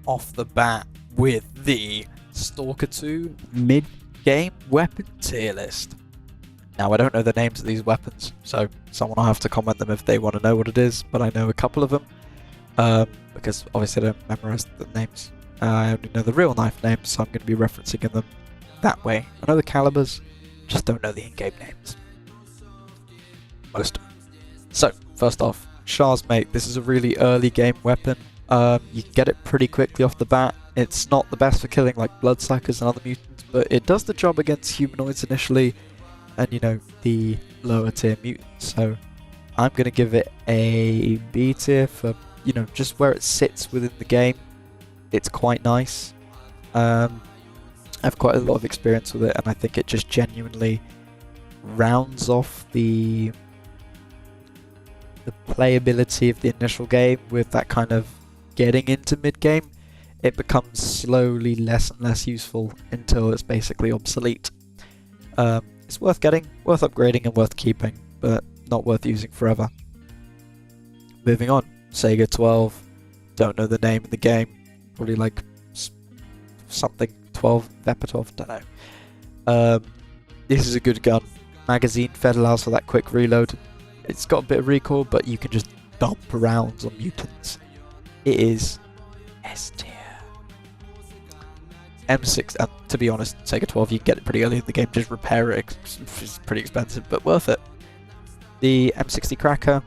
off the bat with the Stalker 2 mid-game weapon tier list. Now, I don't know the names of these weapons, so someone will have to comment them if they want to know what it is, but I know a couple of them, because obviously I don't memorize the names. I only know the real knife names, so I'm going to be referencing them that way. I know the calibers, just don't know the in-game names. Most of them. So, first off, Shah's Mate. This is a really early game weapon. You can get it pretty quickly off the bat. It's not the best for killing like Bloodsuckers and other mutants, but it does the job against humanoids initially, and you know, the lower tier mutants. So I'm going to give it a B tier for, you know, just where it sits within the game. It's quite nice. I have quite a lot of experience with it, and I think it just genuinely rounds off the playability of the initial game with that kind of getting into mid-game. It becomes slowly less and less useful until it's basically obsolete. It's worth getting, worth upgrading, and worth keeping, but not worth using forever. Moving on, Sega 12. Don't know the name of the game. Probably like something 12, Vepetov, don't know. This is a good gun. Magazine fed allows for that quick reload. It's got a bit of recoil, but you can just dump rounds on mutants. It is S tier. M6, to be honest, Sega 12, you can get it pretty early in the game, just repair it, it's pretty expensive, but worth it. The M60 Cracker,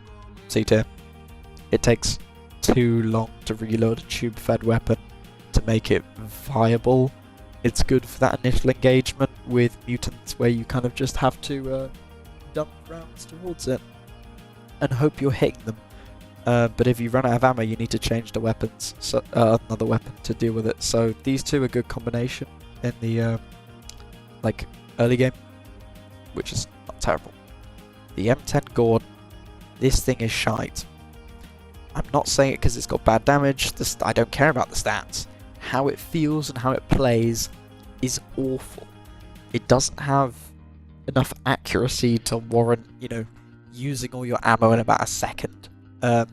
C tier. It takes too long to reload a tube-fed weapon to make it viable. It's good for that initial engagement with mutants where you kind of just have to dump rounds towards it and hope you're hitting them. But if you run out of ammo, you need to change the weapons, so another weapon to deal with it. So these two are a good combination in the like early game, which is not terrible. The M10 Gordon, this thing is shite. I'm not saying it because it's got bad damage. I don't care about the stats. How it feels and how it plays is awful. It doesn't have enough accuracy to warrant, you know, using all your ammo in about a second. The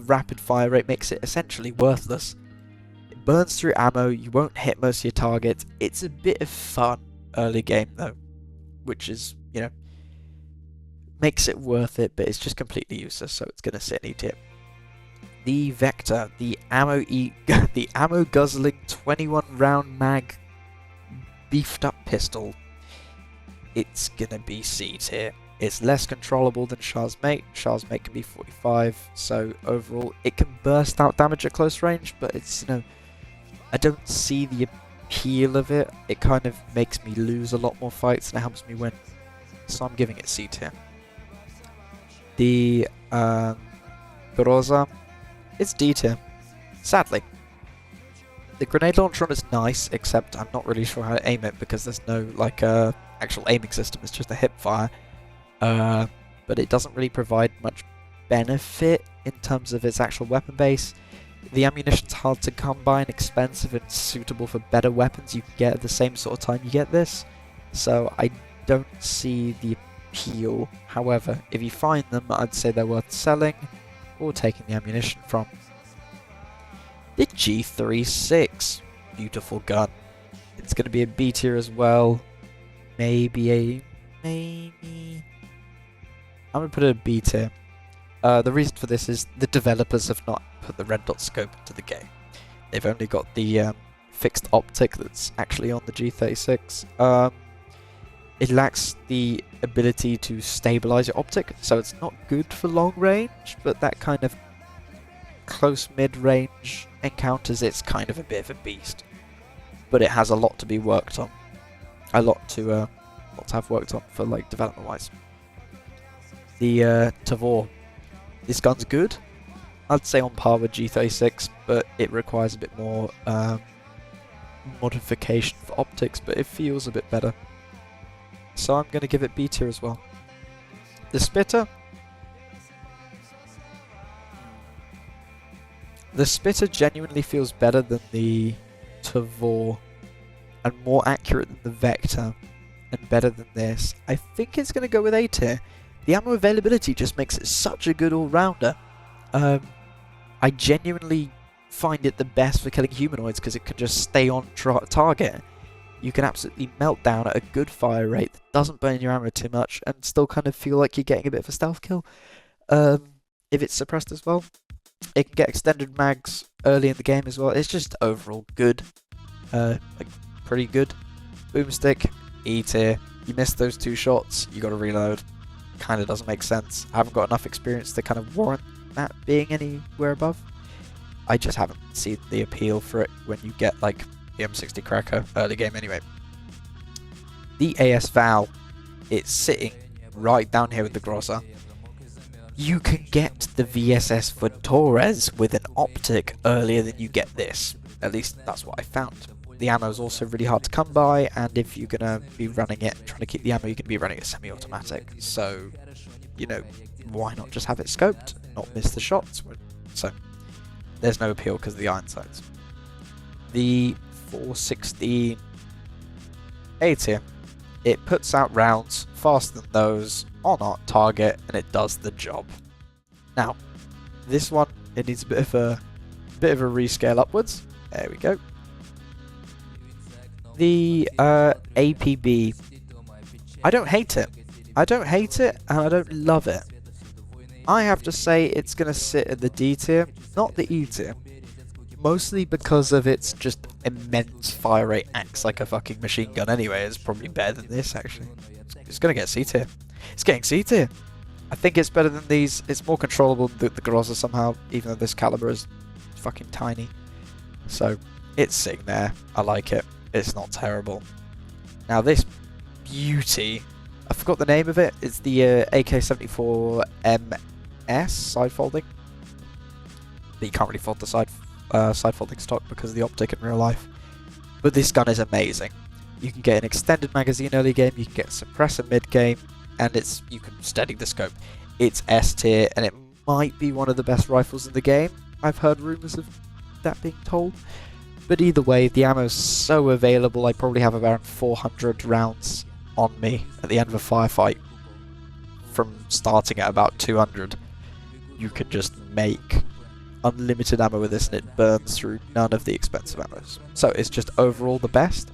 rapid fire rate makes it essentially worthless. It burns through ammo, you won't hit most of your targets. It's a bit of fun early game though, which is, you know, makes it worth it, but it's just completely useless, so it's going to sit in E tier. The Vector, the ammo guzzling 21 round mag beefed up pistol. It's gonna be C tier. It's less controllable than Shah's Mate. Shah's Mate can be 45, so overall it can burst out damage at close range, but it's, you know, I don't see the appeal of it. It kind of makes me lose a lot more fights than it helps me win, so I'm giving it C tier. The Groza, it's D tier, sadly. The grenade launcher on is nice, except I'm not really sure how to aim it because there's no like actual aiming system. It's just a hip fire. But it doesn't really provide much benefit in terms of its actual weapon base. The ammunition's hard to come by and expensive and suitable for better weapons you can get at the same sort of time you get this. So I don't see the appeal. However, if you find them, I'd say they're worth selling or taking the ammunition from. The G36, beautiful gun. It's going to be a B tier as well. Maybe. I'm going to put it a B tier. The reason for this is the developers have not put the red dot scope into the game. They've only got the fixed optic that's actually on the G36. It lacks the ability to stabilize your optic, so it's not good for long range, but that kind of close mid-range encounters, it's kind of a bit of a beast. But it has a lot to be worked on. A lot to have worked on for like development-wise. The Tavor. This gun's good. I'd say on par with G36, but it requires a bit more modification for optics, but it feels a bit better. So I'm going to give it B tier as well. The Spitter. The Spitter genuinely feels better than the Tavor and more accurate than the Vector and better than this. I think it's going to go with A tier. The ammo availability just makes it such a good all-rounder. I genuinely find it the best for killing humanoids because it can just stay on target. You can absolutely melt down at a good fire rate that doesn't burn your ammo too much and still kind of feel like you're getting a bit of a stealth kill. If it's suppressed as well, it can get extended mags early in the game as well. It's just overall good, like pretty good. Boomstick, E tier. You missed those 2 shots, you got to reload. Kind of doesn't make sense. I haven't got enough experience to kind of warrant that being anywhere above. I just haven't seen the appeal for it when you get like the M60 Cracker early game anyway. The AS Val, it's sitting right down here with the Grosser. You can get the VSS for Torres with an optic earlier than you get this. At least that's what I found. The ammo is also really hard to come by, and if you're going to be running it, trying to keep the ammo, you're going to be running it semi-automatic. So, you know, why not just have it scoped, not miss the shots? So, there's no appeal because of the iron sights. The 416 A tier. It puts out rounds faster than those on our target, and it does the job. Now, this one, it needs a bit of a rescale upwards. There we go. The APB, I don't hate it. I don't hate it, and I don't love it. I have to say it's going to sit at the D tier, not the E tier. Mostly because of its just immense fire rate. Acts like a fucking machine gun anyway. It's probably better than this, actually. It's going to get C tier. It's getting C tier. I think it's better than these. It's more controllable than the Grosser somehow, even though this caliber is fucking tiny. So, it's sitting there. I like it. It's not terrible. Now this beauty, I forgot the name of it. It's the AK-74MS side folding. But you can't really fold the side folding stock because of the optic in real life. But this gun is amazing. You can get an extended magazine early game. You can get a suppressor mid game, and you can steady the scope. It's S tier, and it might be one of the best rifles in the game. I've heard rumors of that being told. But either way, the ammo is so available. I probably have around 400 rounds on me at the end of a firefight. From starting at about 200, you can just make unlimited ammo with this, and it burns through none of the expensive ammos. So it's just overall the best.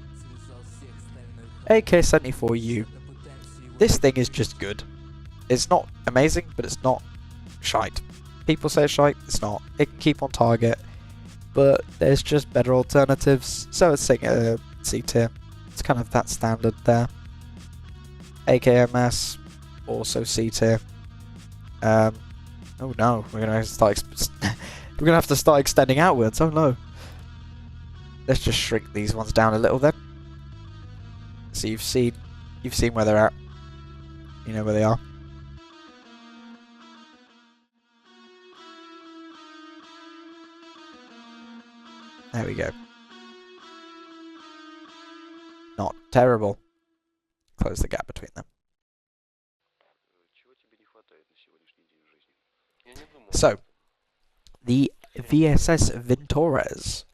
AK-74U. This thing is just good. It's not amazing, but it's not shite. People say it's shite, it's not. It can keep on target. But there's just better alternatives, so it's sitting at C tier. It's kind of that standard there. AKMS, also C tier. Oh no, we're gonna start. We're gonna have to start extending outwards. Oh no. Let's just shrink these ones down a little then. So you've seen where they're at. You know where they are. There we go. Not terrible. Close the gap between them. So, the VSS Ventores.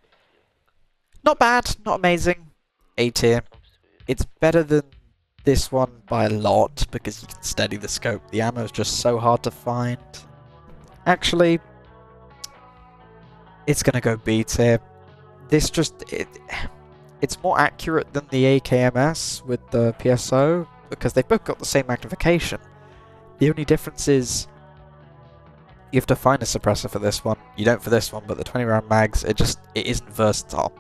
Not bad, not amazing. A tier. It's better than this one by a lot because you can steady the scope. The ammo is just so hard to find. Actually, it's gonna go B tier. This it's more accurate than the AKMS with the PSO because they've both got the same magnification. The only difference is you have to find a suppressor for this one. You don't for this one, but the 20 round mags, it isn't versatile.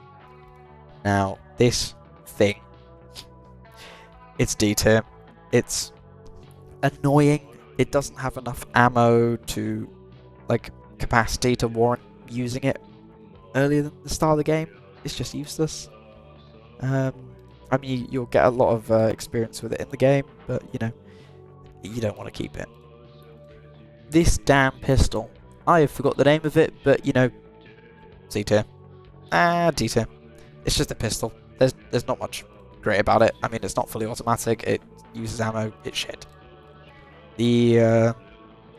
Now, this thing, it's D tier. It's annoying. It doesn't have enough ammo to, like, capacity to warrant using it earlier than the start of the game. It's just useless. I mean, you'll get a lot of experience with it in the game, but, you know, you don't want to keep it. This damn pistol. I forgot the name of it, but, you know, C tier. D tier. It's just a pistol. There's not much great about it. I mean, it's not fully automatic. It uses ammo. It's shit. The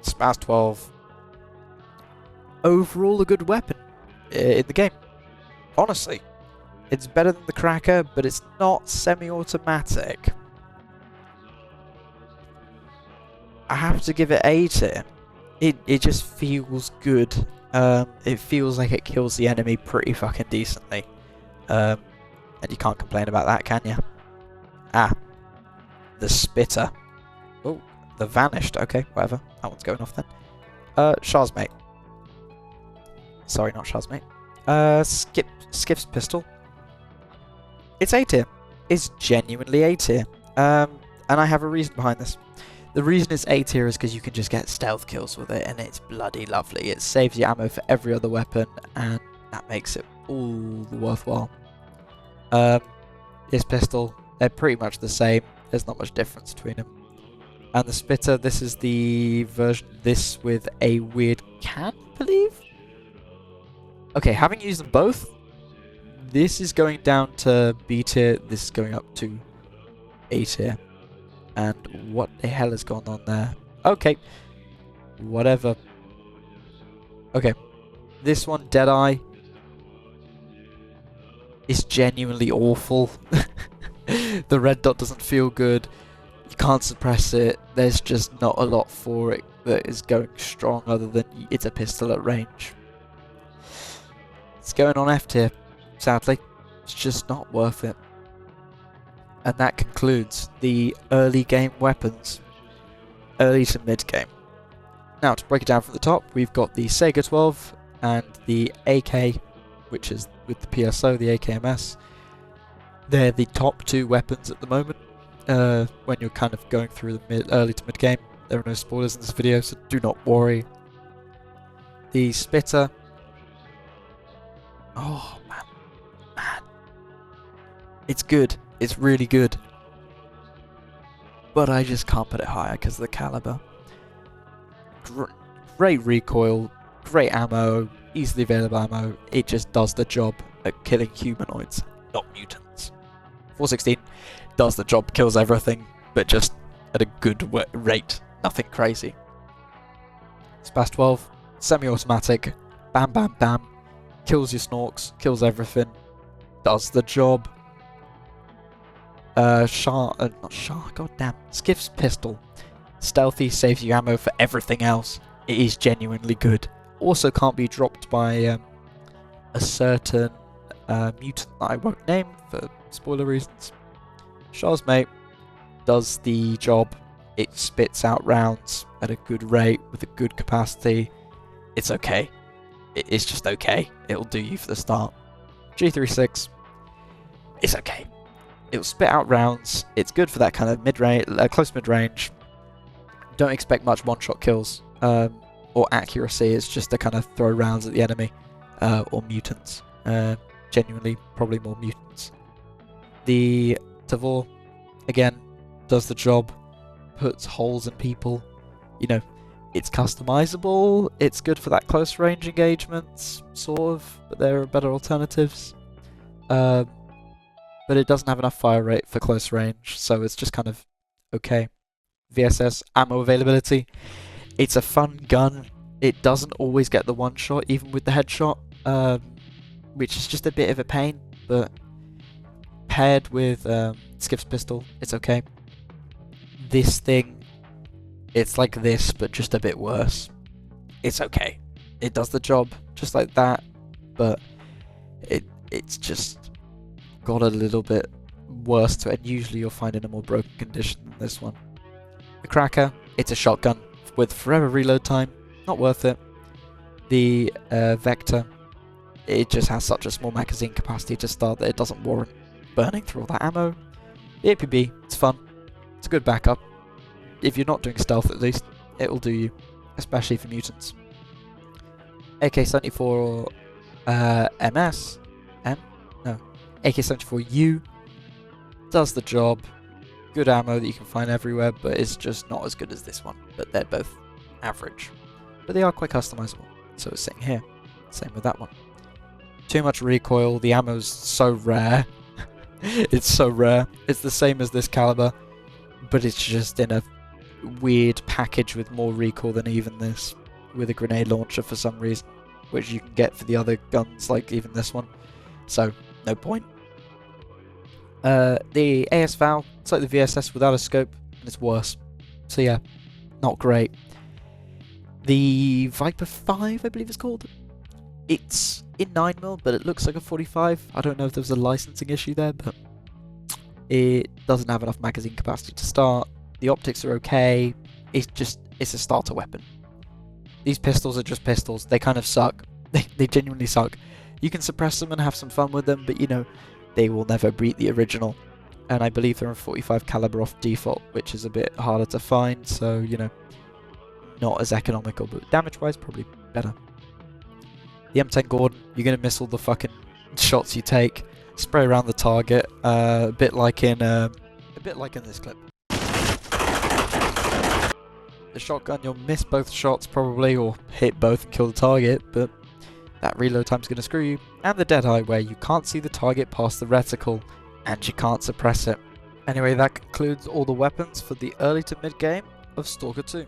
Spaz 12. Overall, a good weapon in the game. Honestly. It's better than the Cracker, but it's not semi-automatic. I have to give it A tier. It just feels good It feels like it kills the enemy pretty fucking decently. And you can't complain about that, can you? Ah, the Spitter. Oh, the Vanished. Okay, whatever. That one's going off then. Shah's mate. Sorry, not Shah's mate. Skiff's pistol. It's A tier. It's genuinely A tier. And I have a reason behind this. The reason it's A tier is because you can just get stealth kills with it, and it's bloody lovely. It saves you ammo for every other weapon, and that makes it all worthwhile. This pistol, they're pretty much the same. There's not much difference between them. And the Spitter, this is the version of this with a weird can, I believe? Okay, having used them both, this is going down to B tier, this is going up to A tier. And what the hell has gone on there? Okay, whatever. Okay, this one, Deadeye, is genuinely awful. The red dot doesn't feel good. You can't suppress it. There's just not a lot for it that is going strong other than it's a pistol at range. It's going on F tier, sadly. It's just not worth it. And that concludes the early game weapons. Early to mid game. Now, to break it down from the top, we've got the Sega 12 and the AK, which is with the PSO, the AKMS. They're the top two weapons at the moment. When you're kind of going through the early to mid game. There are no spoilers in this video, so do not worry. The Spitter. Oh, man. It's good. It's really good. But I just can't put it higher because of the caliber. Great recoil, great ammo, easily available ammo. It just does the job at killing humanoids, not mutants. 416 does the job, kills everything, but just at a good rate. Nothing crazy. Spas 12, semi-automatic, bam bam bam, kills your snorks, kills everything, does the job. Not Shah, goddamn. Skiff's pistol. Stealthy, saves you ammo for everything else. It is genuinely good. Also can't be dropped by a certain mutant that I won't name for spoiler reasons. Shah's mate does the job. It spits out rounds at a good rate with a good capacity. It's okay. It's just okay. It'll do you for the start. G36. It's okay. It'll spit out rounds. It's good for that kind of mid-range, close mid-range. Don't expect much one-shot kills or accuracy. It's just to kind of throw rounds at the enemy or mutants. Genuinely, probably more mutants. The Tavor, again, does the job. Puts holes in people. You know, it's customizable. It's good for that close range engagements, sort of. But there are better alternatives. But it doesn't have enough fire rate for close range, so it's just kind of okay. VSS, ammo availability. It's a fun gun. It doesn't always get the one shot, even with the headshot, which is just a bit of a pain, but paired with Skiff's pistol, it's okay. This thing, it's like this, but just a bit worse. It's okay. It does the job, just like that, but it's just got a little bit worse to it, and usually you'll find it in a more broken condition than this one. The Cracker, it's a shotgun with forever reload time, not worth it. The Vector, it just has such a small magazine capacity to start that it doesn't warrant burning through all that ammo. The APB, it's fun, it's a good backup. If you're not doing stealth at least, it'll do you, especially for mutants. AK-74 MS? M? No. AK-74U does the job. Good ammo that you can find everywhere, but it's just not as good as this one. But they're both average. But they are quite customizable. So it's sitting here. Same with that one. Too much recoil. The ammo's so rare. It's so rare. It's the same as this caliber, but it's just in a weird package with more recoil than even this, with a grenade launcher for some reason, which you can get for the other guns, like even this one. So, no point. The AS Val, it's like the VSS without a scope, and it's worse. So yeah, not great. The Viper 5, I believe it's called. It's in 9mm, but it looks like a 45. I don't know if there was a licensing issue there, but it doesn't have enough magazine capacity to start. The optics are okay. It's a starter weapon. These pistols are just pistols. They kind of suck. They genuinely suck. You can suppress them and have some fun with them, but you know, they will never beat the original. And I believe they're a 45 caliber off default, which is a bit harder to find, so you know, not as economical, but damage-wise probably better. The M10 Gordon, you're gonna miss all the fucking shots you take. Spray around the target, a bit like in this clip. The shotgun, you'll miss both shots probably, or hit both and kill the target, but that reload time's gonna screw you. And the Deadeye, where you can't see the target past the reticle, and you can't suppress it. Anyway, that concludes all the weapons for the early to mid game of Stalker 2.